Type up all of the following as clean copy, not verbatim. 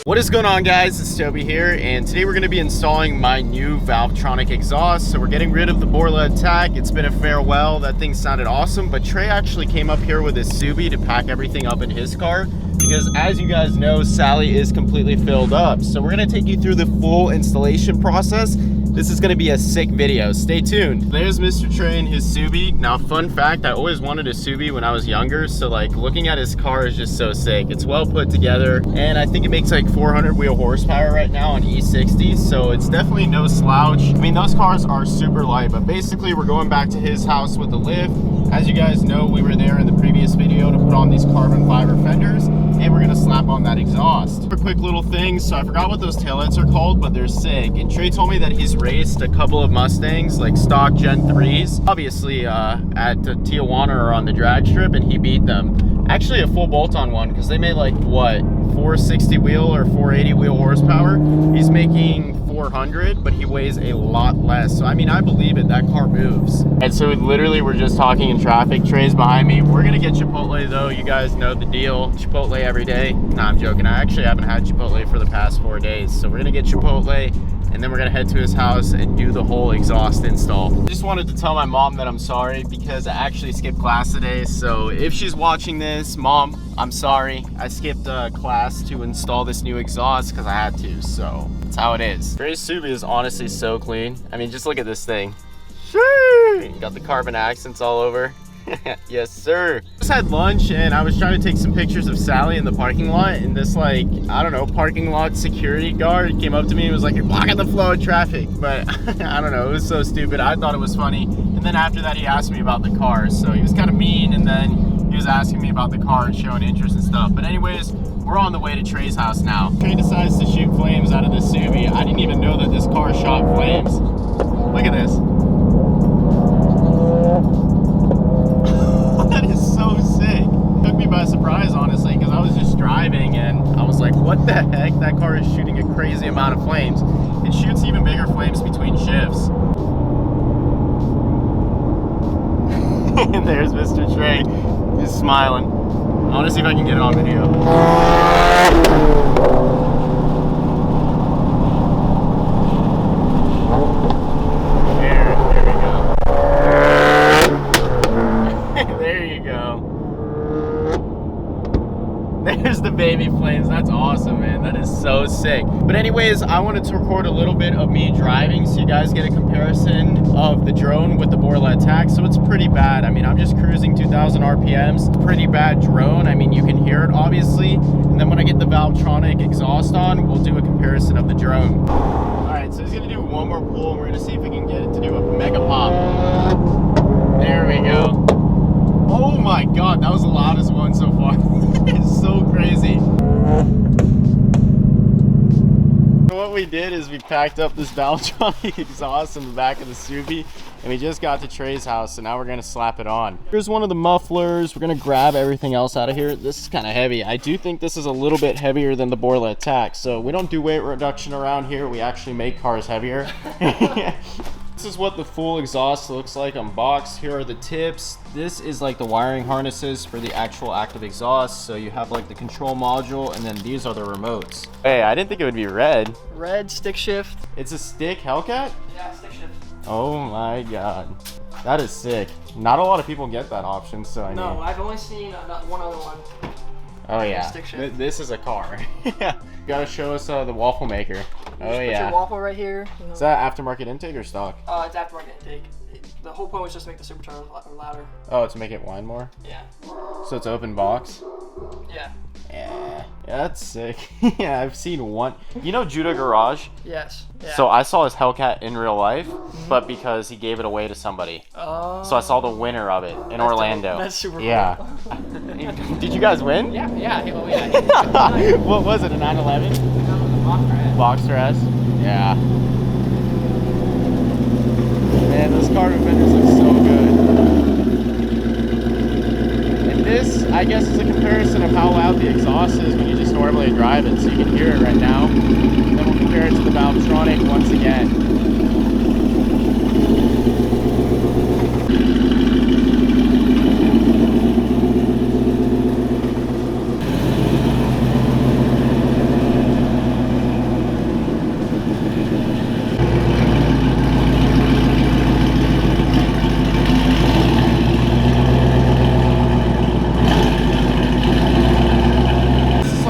What is going on, guys? It's Toby here, and today we're going to be installing my new Valvetronic exhaust. So we're getting rid of the Borla Attack. It's been a farewell. That thing sounded awesome, but Trey actually came up here with his Subi to pack everything up in his car because, as you guys know, Sally is completely filled up. So we're going to take you through the full installation process. This is going to be a sick video. Stay tuned. There's Mr. Trey and his Subi. Now, fun fact, I always wanted a Subi when I was younger, so like looking at his car is just so sick. It's well put together, and I think it makes like 400 wheel horsepower right now on E60s, so it's definitely no slouch. I mean, those cars are super light, but basically we're going back to his house with the lift. As you guys know, we were there in the previous video to put on these carbon fiber fenders, and we're gonna slap on that exhaust. For quick little things, so I forgot what those taillights are called, but they're sick. And Trey told me that he's raced a couple of Mustangs, like stock Gen 3s, obviously at Tijuana or on the drag strip, and he beat them. Actually a full bolt-on one, because they made like, what, 460 wheel or 480 wheel horsepower. He's making 400, but he weighs a lot less. So I mean, I believe it, that car moves. And so literally we're just talking in traffic. Trey's behind me. We're gonna get Chipotle though. You guys know the deal. Chipotle every day. Nah, I'm joking. I actually haven't had Chipotle for the past 4 days. So we're gonna get Chipotle, and then we're gonna head to his house and do the whole exhaust install. Just wanted to tell my mom that I'm sorry because I actually skipped class today. So if she's watching this, Mom, I'm sorry. I skipped class to install this new exhaust because I had to, so that's how it is. Trey's Subi is honestly so clean. I mean, just look at this thing. Got the carbon accents all over. Yes, sir. Just had lunch and I was trying to take some pictures of Sally in the parking lot, and this, like, I don't know, parking lot security guard came up to me and was like, "You're blocking the flow of traffic." But I don't know, it was so stupid. I thought it was funny. And then after that, he asked me about the car. So he was kind of mean, and then he was asking me about the car and showing interest and stuff. But anyways, we're on the way to Trey's house now. Trey decides to shoot flames out of the Subi. I didn't even know that this car shot flames. Look at this. That is so sick. Took me by surprise, honestly, because I was just driving and I was like, what the heck? That car is shooting a crazy amount of flames. It shoots even bigger flames between shifts. And there's Mr. Trey. He's smiling. I want to see if I can get it on video. There's the baby flames. That's awesome, man. That is so sick. But anyways, I wanted to record a little bit of me driving so you guys get a comparison of the drone with the Borla Attack. So it's pretty bad. I mean, I'm just cruising 2,000 RPMs. Pretty bad drone. I mean, you can hear it, obviously. And then when I get the Valvetronic exhaust on, we'll do a comparison of the drone. All right, so he's gonna do one more pull, and we're gonna see if we can get it to do a mega pop. There we go. Oh my God, that was the loudest one so far. It's so crazy. What we did is we packed up this Valvetronic exhaust in the back of the Subi, and we just got to Trey's house, so now we're gonna slap it on. Here's one of the mufflers. We're gonna grab everything else out of here. This is kind of heavy. I do think this is a little bit heavier than the Borla Attack, so we don't do weight reduction around here. We actually make cars heavier. This is what the full exhaust looks like unboxed. Here are the tips. This is like the wiring harnesses for the actual active exhaust. So you have like the control module, and then these are the remotes. Hey, I didn't think it would be red. Red stick shift. It's a stick Hellcat? Yeah, stick shift. Oh my God. That is sick. Not a lot of people get that option, so I No, mean. I've only seen not one other one. Oh yeah. Stick shift. This is a car. Yeah. You gotta show us the waffle maker. Oh yeah. Put your waffle right here. You know. Is that aftermarket intake or stock? It's aftermarket intake. The whole point was just to make the supercharger louder. Oh, to make it whine more? Yeah. So it's open box? Yeah. Yeah, that's sick. Yeah, I've seen one. You know Judah Garage? Yes. Yeah. So I saw his Hellcat in real life, but because he gave it away to somebody. Oh. So I saw the winner of it in Orlando. Dope. That's super yeah. cool. Did you guys win? Yeah. Oh yeah. What was it, a 911? Boxer S? Yeah. Man, those carbon fenders look so good. And this, I guess, is a comparison of how loud the exhaust is when you just normally drive it. So you can hear it right now. Then we'll compare it to the Valvetronic once again.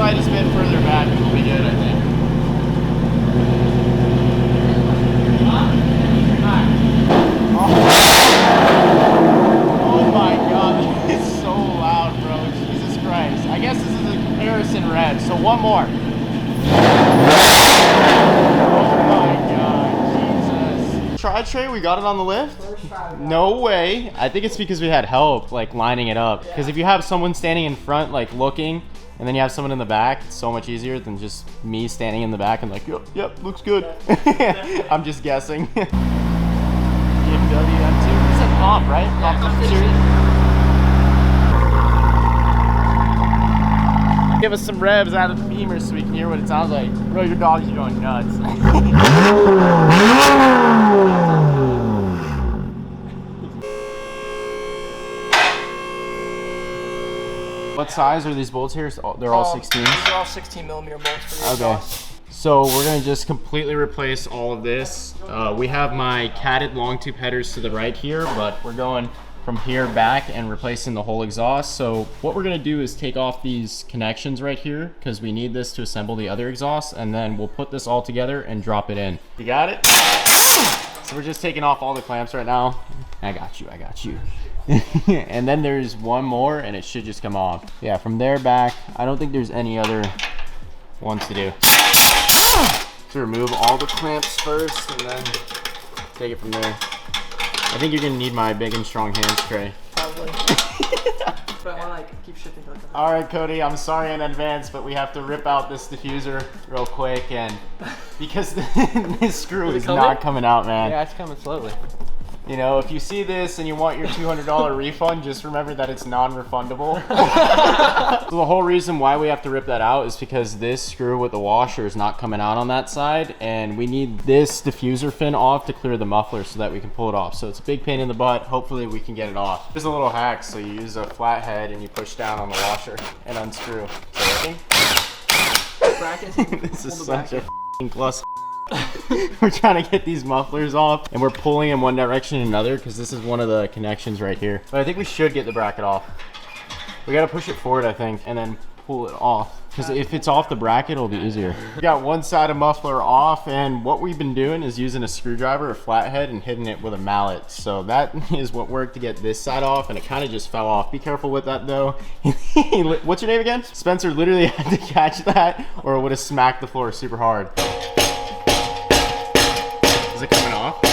slightest bit further back and we'll be good, I think. Oh my god, it's so loud, bro. Jesus Christ. I guess this is a comparison red, so one more. Oh my god, Jesus. Try Trey, we got it on the lift? No way. I think it's because we had help like lining it up. Because if you have someone standing in front like looking, and then you have someone in the back, it's so much easier than just me standing in the back and like, yep, looks good. I'm just guessing. BMW M2. It's a comp, right? Comp series. Give us some revs out of the Beamer so we can hear what it sounds like. Bro, your dogs are going nuts. What size are these bolts here? They're all 16s? These are all 16 millimeter bolts for the exhaust. So we're gonna just completely replace all of this. We have my catted long tube headers to the right here, but we're going from here back and replacing the whole exhaust. So what we're gonna do is take off these connections right here because we need this to assemble the other exhaust, and then we'll put this all together and drop it in. You got it? So we're just taking off all the clamps right now. I got you. And then there's one more and it should just come off. Yeah, from there back, I don't think there's any other ones to do. To remove all the clamps first and then take it from there. I think you're gonna need my big and strong hands, Trey. Probably. But I wanna keep shifting to All right, Cody, I'm sorry in advance, but we have to rip out this diffuser real quick, and because this screw is not coming out, man. Yeah, it's coming slowly. You know, if you see this and you want your $200 refund, just remember that it's non-refundable. So the whole reason why we have to rip that out is because this screw with the washer is not coming out on that side, and we need this diffuser fin off to clear the muffler so that we can pull it off. So it's a big pain in the butt. Hopefully we can get it off. There's a little hack. So you use a flat head and you push down on the washer and unscrew. Is it working? bracket. This is such a f***ing plus. We're trying to get these mufflers off and we're pulling in one direction and another because this is one of the connections right here. But I think we should get the bracket off. We got to push it forward, I think, and then pull it off. Because if it's off the bracket, it'll be easier. We got one side of muffler off, and what we've been doing is using a screwdriver or flathead and hitting it with a mallet. So that is what worked to get this side off, and it kind of just fell off. Be careful with that though. What's your name again? Spencer literally had to catch that or it would have smacked the floor super hard. Is it coming off?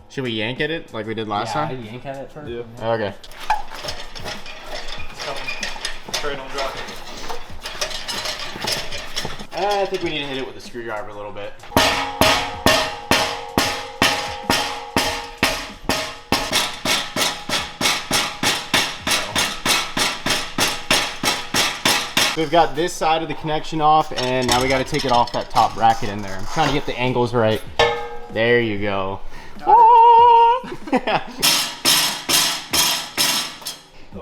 Should we yank at it like we did last time? Yeah, yank at it first. Yeah. Okay. It's coming. Pray don't drop it. I think we need to hit it with a screwdriver a little bit. We've got this side of the connection off, and now we got to take it off that top bracket in there. I'm trying to get the angles right. There you go.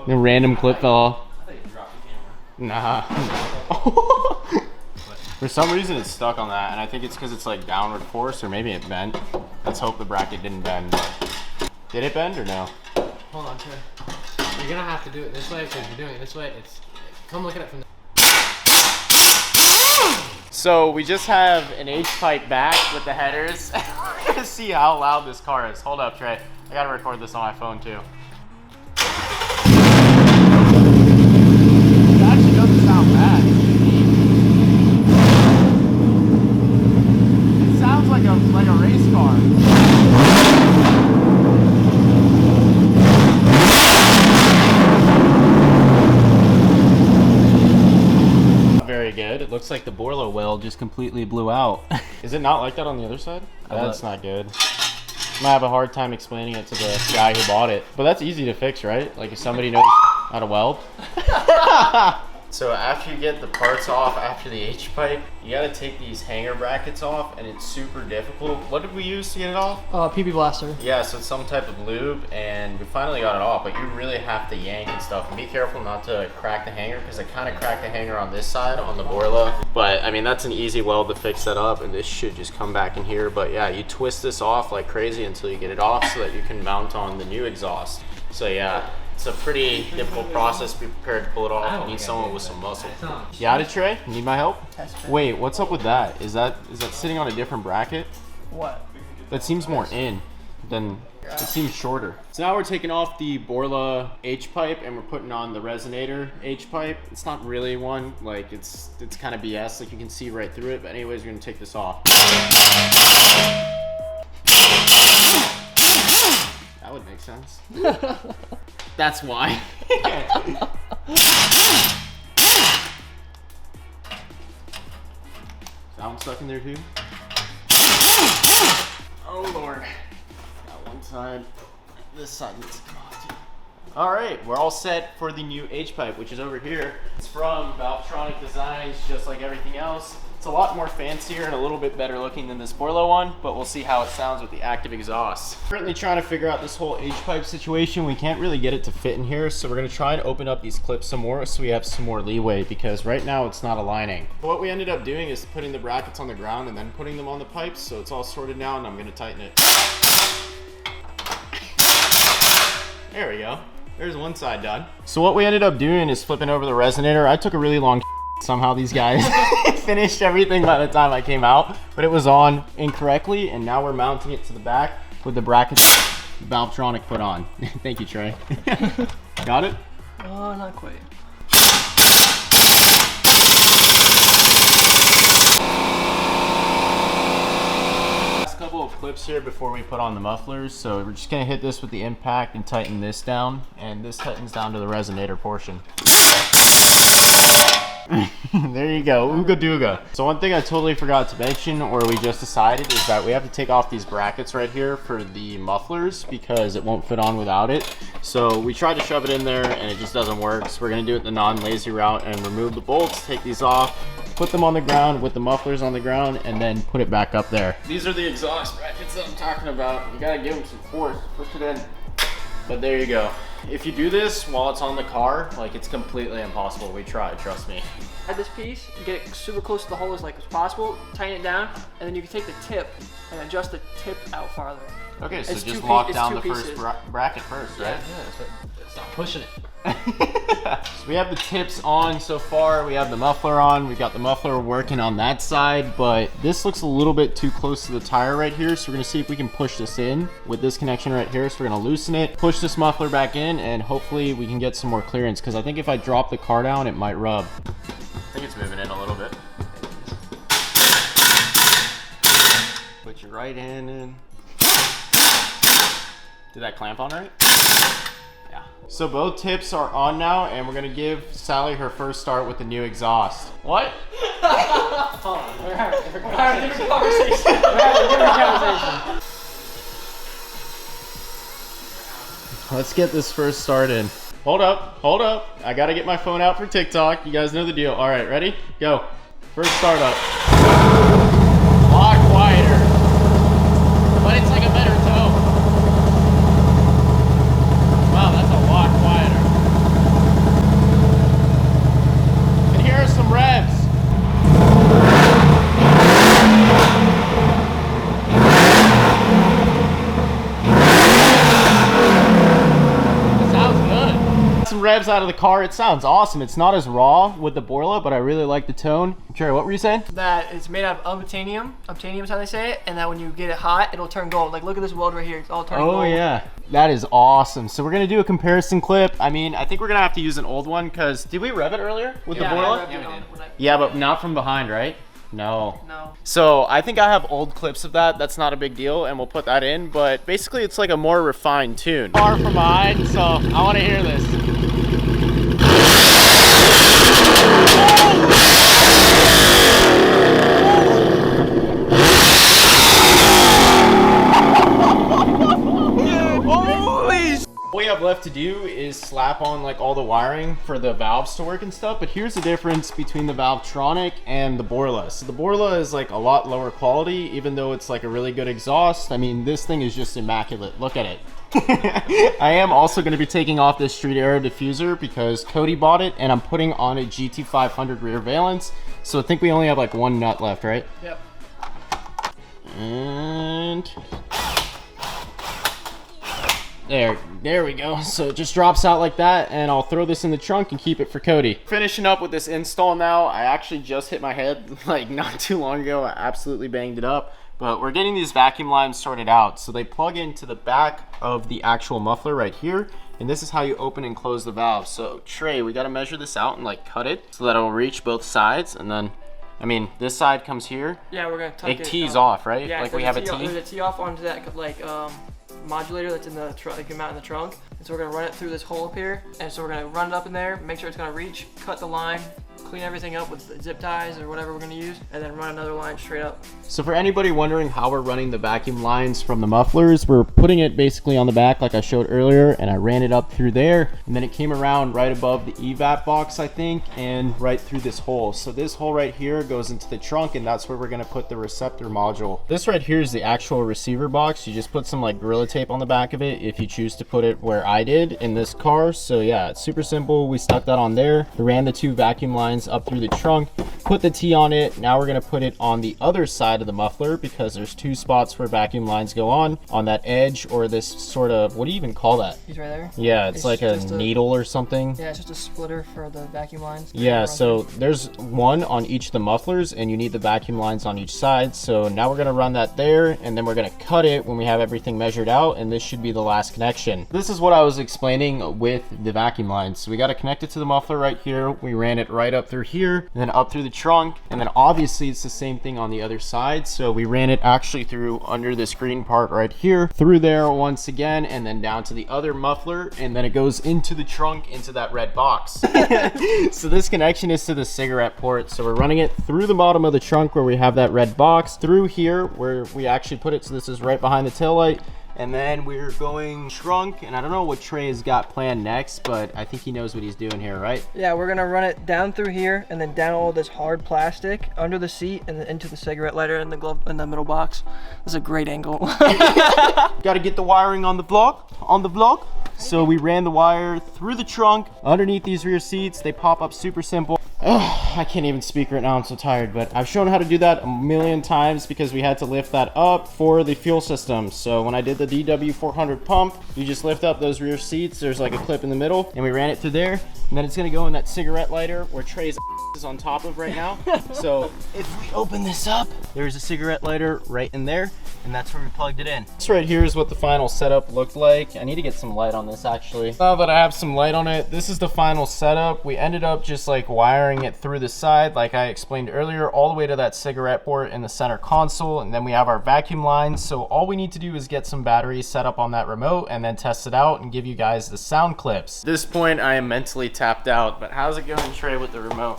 The random clip fell off. Nah. For some reason it's stuck on that, and I think it's because it's like downward force, or maybe it bent. Let's hope the bracket didn't bend. Did it bend or no? Hold on, Trey. You're gonna have to do it this way because you're doing it this way. It's come look at it from the. So we just have an Hpipe back with the headers. We're gonna see how loud this car is. Hold up, Trey. I gotta record this on my phone too. It actually doesn't sound bad. It sounds like a race car. Very good. It looks like the Borla Weld just completely blew out. Is it not like that on the other side? That's not good. I might have a hard time explaining it to the guy who bought it. But that's easy to fix, right? Like if somebody knows how to weld. So after you get the parts off after the Hpipe, you gotta take these hanger brackets off, and it's super difficult. What did we use to get it off? PB Blaster. Yeah, so it's some type of lube, and we finally got it off, but you really have to yank and stuff. And be careful not to crack the hanger, because I kind of cracked the hanger on this side, on the Borla. But, I mean, that's an easy weld to fix that up, and this should just come back in here. But yeah, you twist this off like crazy until you get it off so that you can mount on the new exhaust. So yeah, It's a pretty difficult process to be prepared to pull it off. You need someone with some muscle. You got it, Trey? Need my help? Wait, what's up with that? Is that sitting on a different bracket? What? That seems more in than it seems shorter. So now we're taking off the Borla Hpipe and we're putting on the resonator Hpipe. It's not really one, like it's kind of BS, like you can see right through it. But anyways, we're gonna take this off. That would make sense. That's why. That one stuck in there too? Oh Lord. Got one side. This side needs to come off too. All right, we're all set for the new Hpipe, which is over here. It's from Valvetronic Designs, just like everything else. It's a lot more fancier and a little bit better looking than this Borla one, but we'll see how it sounds with the active exhaust. Currently trying to figure out this whole Hpipe situation. We can't really get it to fit in here, so we're gonna try and open up these clips some more so we have some more leeway, because right now it's not aligning. What we ended up doing is putting the brackets on the ground and then putting them on the pipes, so it's all sorted now, and I'm gonna tighten it. There we go. There's one side done. So what we ended up doing is flipping over the resonator. I took a really long somehow these guys finished everything by the time I came out, but it was on incorrectly, and now we're mounting it to the back with the brackets Valvetronic put on. Thank you, Trey. Got it? Oh, not quite. Last couple of clips here before we put on the mufflers, so we're just gonna hit this with the impact and tighten this down, and this tightens down to the resonator portion. There you go, ooga dooga. So one thing I totally forgot to mention, or we just decided, is that we have to take off these brackets right here for the mufflers because it won't fit on without it. So we tried to shove it in there and it just doesn't work. So we're gonna do it the non-lazy route and remove the bolts, take these off, put them on the ground with the mufflers on the ground, and then put it back up there. These are the exhaust brackets that I'm talking about. You gotta give them some force, push it in. But there you go. If you do this while it's on the car, like, it's completely impossible. We tried, trust me. Add this piece, get it super close to the hole as possible, tighten it down, and then you can take the tip and adjust the tip out farther. Okay, so It's just two lock it's down two the first pieces. bracket first, right? Yeah, stop pushing it. So we have the tips on so far. We have the muffler on. We got the muffler working on that side, but this looks a little bit too close to the tire right here. So we're gonna see if we can push this in with this connection right here. So we're gonna loosen it, push this muffler back in, and hopefully we can get some more clearance, because I think if I drop the car down, it might rub. I think it's moving in a little bit. Put your right hand in. Did that clamp on right? Yeah. So both tips are on now, and we're gonna give Sally her first start with the new exhaust. What? Hold on, we're having a different conversation. We're having a different conversation. Let's get this first start in. Hold up, hold up. I gotta get my phone out for TikTok. You guys know the deal. All right, ready? Go. First start up. A lot quieter, but it's like a better tone. Wow, that's a lot quieter. And here are some revs. It sounds good. Some revs out of the car. It sounds awesome. It's not as raw with the Borla, but I really like the tone. Jerry, what were you saying? That it's made out of obtanium. Obtanium is how they say it. And that when you get it hot, it'll turn gold. Like, look at this weld right here. It's all turning gold. Oh yeah, that is awesome. So we're gonna do a comparison clip. I mean, I think we're gonna have to use an old one, because did we rev it earlier with the Borla? Yeah, but not from behind, right? No. No. So I think I have old clips of that. That's not a big deal, and we'll put that in. But basically, it's like a more refined tune. Far from behind, so I want to hear this. What we have left to do is slap on like all the wiring for the valves to work and stuff, but here's the difference between the Valvetronic and the Borla. So the Borla is like a lot lower quality, even though it's like a really good exhaust. I mean, this thing is just immaculate. Look at it. I am also going to be taking off this street aero diffuser because Cody bought it, and I'm putting on a GT500 rear valence. So I think we only have like one nut left, right? Yep. And There we go. So it just drops out like that, and I'll throw this in the trunk and keep it for Cody. Finishing up with this install now. I actually just hit my head like not too long ago. I absolutely banged it up. But we're getting these vacuum lines sorted out. So they plug into the back of the actual muffler right here. And this is how you open and close the valve. So Trey, we gotta measure this out and like cut it so that it'll reach both sides. And then, I mean, this side comes here. Yeah, we're gonna tuck it it. tees off, right? Yeah, like we have a tee. There's a tee off onto that like modulator that's in the trunk, like mount in the trunk. And so we're gonna run it through this hole up here. And so we're gonna run it up in there, make sure it's gonna reach, cut the line, clean everything up with zip ties or whatever we're gonna use, and then run another line straight up. So for anybody wondering how we're running the vacuum lines from the mufflers, we're putting it basically on the back like I showed earlier, and I ran it up through there, and then it came around right above the evap box, I think, and right through this hole. So this hole right here goes into the trunk, and that's where we're gonna put the receptor module. This right here is the actual receiver box. You just put some like Gorilla Tape on the back of it if you choose to put it where I did in this car. So yeah, it's super simple. We stuck that on there. We ran the 2 vacuum lines up through the trunk, put the T on it. Now we're gonna put it on the other side of the muffler because there's 2 spots where vacuum lines go on that edge, or this sort of, what do you even call that? He's right there. Yeah, it's like a needle or something. Yeah, it's just a splitter for the vacuum lines. Yeah, so there's one on each of the mufflers, and you need the vacuum lines on each side. So now we're gonna run that there, and then we're gonna cut it when we have everything measured out, and this should be the last connection. This is what I was explaining with the vacuum lines. So we got to connect it to the muffler right here. We ran it right up through here, and then up through the trunk, and then obviously it's the same thing on the other side. So we ran it actually through under this green part right here, through there once again, and then down to the other muffler, and then it goes into the trunk, into that red box. So this connection is to the cigarette port. So we're running it through the bottom of the trunk where we have that red box, through here where we actually put it. So this is right behind the taillight. And then we're going trunk, and I don't know what Trey has got planned next, but I think he knows what he's doing here, right? Yeah, we're gonna run it down through here, and then down all this hard plastic under the seat, and then into the cigarette lighter in the glove in the middle box. That's a great angle. Got to get the wiring on the vlog. So we ran the wire through the trunk, underneath these rear seats. They pop up super simple. I can't even speak right now, I'm so tired, but I've shown how to do that a million times because we had to lift that up for the fuel system. So when I did the DW400 pump, you just lift up those rear seats. There's like a clip in the middle, and we ran it through there, and then it's gonna go in that cigarette lighter where Trey's is on top of right now. So if we open this up, there's a cigarette lighter right in there, and that's where we plugged it in. This right here is what the final setup looked like. I need to get some light on this actually. Now that I have some light on it, this is the final setup. We ended up just like wiring it through the side like I explained earlier, all the way to that cigarette port in the center console, and then we have our vacuum lines. So all we need to do is get some batteries set up on that remote and then test it out and give you guys the sound clips. At this point I am mentally tapped out, but how's it going, Trey, with the remote?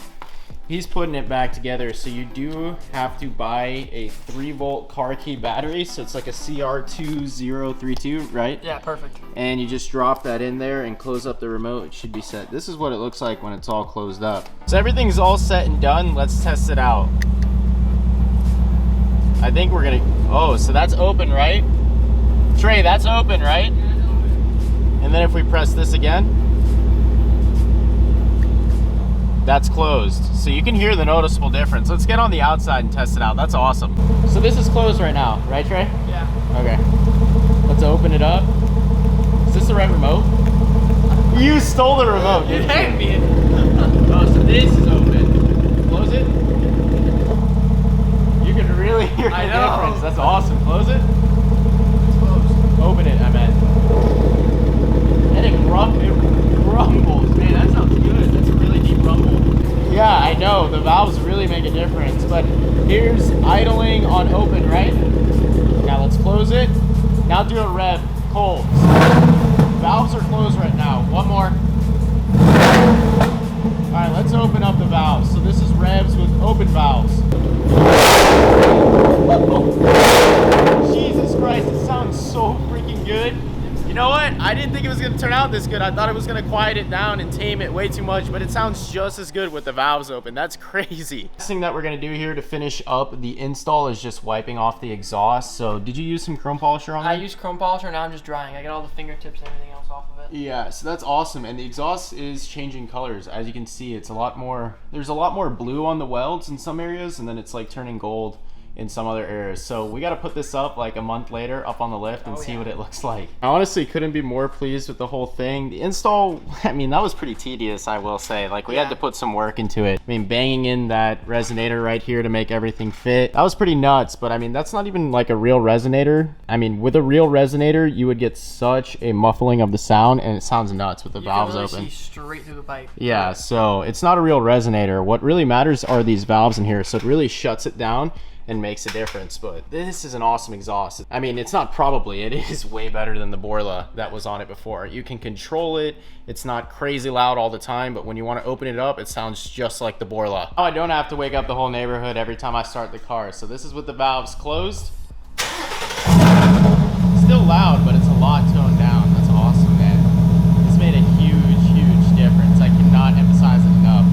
He's putting it back together. So you do have to buy a 3-volt car key battery. So it's like a CR2032, right? Yeah, perfect. And you just drop that in there and close up the remote. It should be set. This is what it looks like when it's all closed up. So everything's all set and done. Let's test it out. I think we're gonna, oh, so that's open, right? Trey, that's open, right? And then if we press this again, that's closed. So you can hear the noticeable difference. Let's get on the outside and test it out. That's awesome. So this is closed right now, right, Trey? Yeah. Okay. Let's open it up. Is this the right remote? You stole the remote, didn't you? Hey, man. Oh, so this is open. Close it. You can really hear the difference. That's awesome. Close it. It's closed. Open it, I meant. And it grumbles. Man, that sounds good. That's a really deep rumble. Yeah, I know. The valves really make a difference. But here's idling on open, right? Now let's close it. Now do a rev. Cold. Valves are closed right now. One more. All right, let's open up the valves. So this is revs with open valves. Jesus Christ, it sounds so freaking good. You know what? I didn't think it was gonna turn out this good. I thought it was gonna quiet it down and tame it way too much, but it sounds just as good with the valves open. That's crazy. Next thing that we're gonna do here to finish up the install is just wiping off the exhaust. So did you use some chrome polisher on that? I used chrome polisher, now I'm just drying. I got all the fingertips and everything else off of it. Yeah, so that's awesome. And the exhaust is changing colors. As you can see, it's a lot more, there's a lot more blue on the welds in some areas, and then it's like turning gold in some other areas. So we got to put this up like a month later up on the lift and see yeah. what it looks like. I honestly couldn't be more pleased with the whole thing. The install, I mean, that was pretty tedious, I will say. Like we had to put some work into it. I mean, banging in that resonator right here to make everything fit, that was pretty nuts. But I mean, that's not even like a real resonator. I mean, with a real resonator, you would get such a muffling of the sound, and it sounds nuts with the valves really open. See straight through the pipe. Yeah, so it's not a real resonator. What really matters are these valves in here. So it really shuts it down and makes a difference. But this is an awesome exhaust. I mean, it's not probably, it is way better than the Borla that was on it before. You can control it. It's not crazy loud all the time, but when you want to open it up, it sounds just like the Borla. Oh, I don't have to wake up the whole neighborhood every time I start the car. So this is with the valves closed. Still loud, but it's a lot toned down. That's awesome, man. This made a huge difference. I cannot emphasize it enough.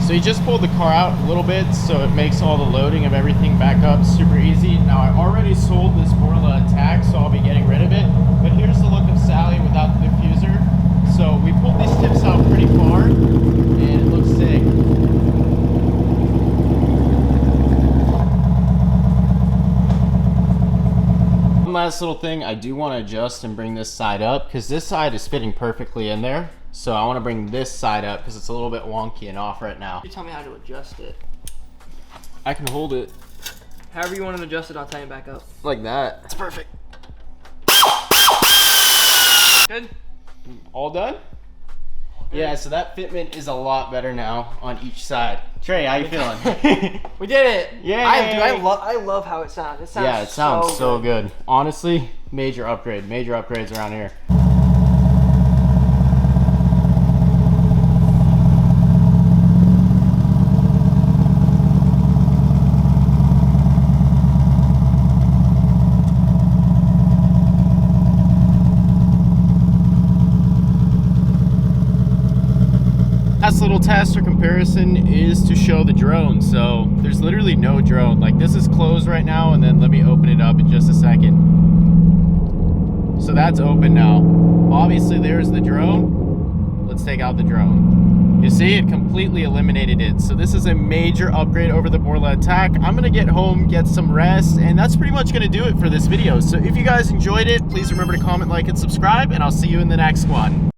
So you just pulled the car out a little bit, so it makes all the loading of everything back up super easy. Now I already sold this Borla attack, so I'll be getting rid of it. But here's the look of Sally without the diffuser. So we pulled these tips out pretty far, and it looks sick. One last little thing, I do want to adjust and bring this side up because this side is fitting perfectly in there. So I want to bring this side up because it's a little bit wonky and off right now. You tell me how to adjust it. I can hold it However you want to adjust it, I'll tighten it back up. like that. That's perfect. Good? All done? Yeah, so that fitment is a lot better now on each side. Trey, how you feeling? We did it! Yay! I love how it sounds. It sounds Yeah, it sounds so good. Honestly, major upgrades around here. Last little test or comparison is to show the drone. So there's literally no drone. Like this is closed right now, and then let me open it up in just a second. So that's open now. Obviously there's the drone. Let's take out the drone. You see, it completely eliminated it. So this is a major upgrade over the Borla attack. I'm gonna get home, get some rest, and that's pretty much gonna do it for this video. So if you guys enjoyed it, please remember to comment, like, and subscribe, and I'll see you in the next one.